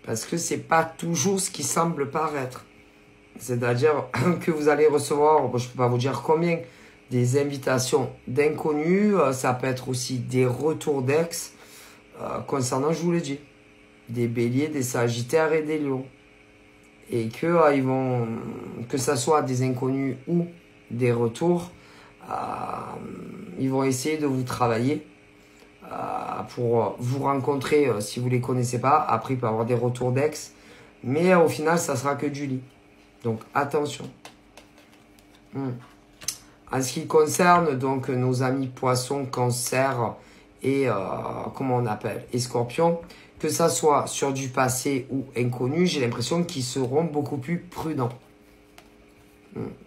Parce que c'est pas toujours ce qui semble paraître. C'est-à-dire que vous allez recevoir, je ne peux pas vous dire combien, des invitations d'inconnus. Ça peut être aussi des retours d'ex. Concernant, je vous le dis, des béliers, des sagittaires et des lions. Et que ils vont, que ça soit des inconnus ou des retours, ils vont essayer de vous travailler pour vous rencontrer si vous ne les connaissez pas. Après, il peut y avoir des retours d'ex. Mais au final, ça sera que du lit. Donc, attention. En ce qui concerne donc nos amis poissons, cancer et comment on appelle, et scorpions, que ça soit sur du passé ou inconnu, j'ai l'impression qu'ils seront beaucoup plus prudents.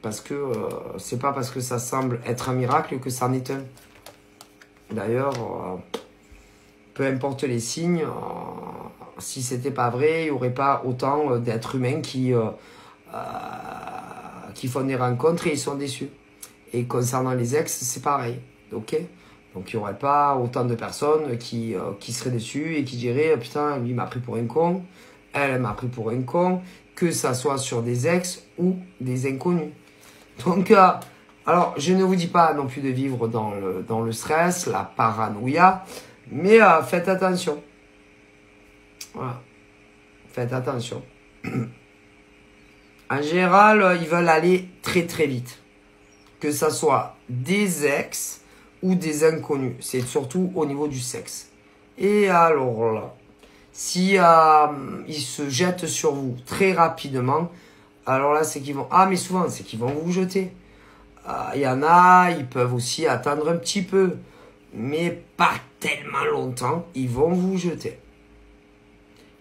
Parce que c'est pas parce que ça semble être un miracle que ça en est un. D'ailleurs, peu importe les signes, si c'était pas vrai, il n'y aurait pas autant d'êtres humains qui font des rencontres et ils sont déçus. Et concernant les ex, c'est pareil. Ok? Donc il n'y aurait pas autant de personnes qui seraient déçues et qui diraient putain, lui m'a pris pour un con, elle m'a pris pour un con, que ça soit sur des ex ou des inconnus. Donc, alors je ne vous dis pas non plus de vivre dans le stress, la paranoïa, mais faites attention. Voilà. Faites attention. En général, ils veulent aller très très vite. Que ça soit des ex ou des inconnus. C'est surtout au niveau du sexe. Et alors là, si ils se jettent sur vous très rapidement, alors là, c'est qu'ils vont... Ah, mais souvent, c'est qu'ils vont vous jeter. Il y en a, ils peuvent aussi attendre un petit peu. Mais pas tellement longtemps, ils vont vous jeter.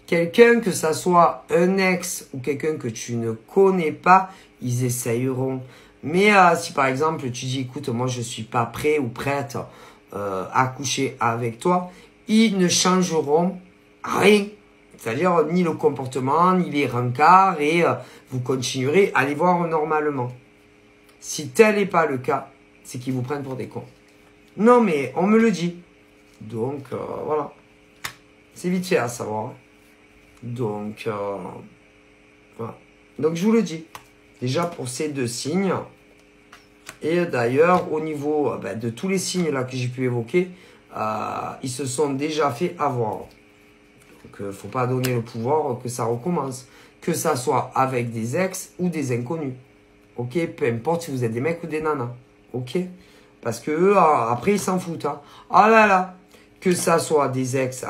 Quelqu'un, que ça soit un ex ou quelqu'un que tu ne connais pas, ils essayeront. Mais si par exemple tu dis écoute moi je suis pas prêt ou prête à coucher avec toi, ils ne changeront rien. C'est-à-dire ni le comportement, ni les rencarts et vous continuerez à les voir normalement. Si tel n'est pas le cas, c'est qu'ils vous prennent pour des cons. Non mais on me le dit. Donc voilà. C'est vite fait à savoir. Donc voilà. Donc je vous le dis. Déjà pour ces deux signes. Et d'ailleurs, au niveau de tous les signes là que j'ai pu évoquer, ils se sont déjà fait avoir. Donc il ne faut pas donner le pouvoir que ça recommence. Que ça soit avec des ex ou des inconnus. Ok? Peu importe si vous êtes des mecs ou des nanas. Ok? Parce que eux, après, ils s'en foutent. Hein. Ah là là! Que ça soit des ex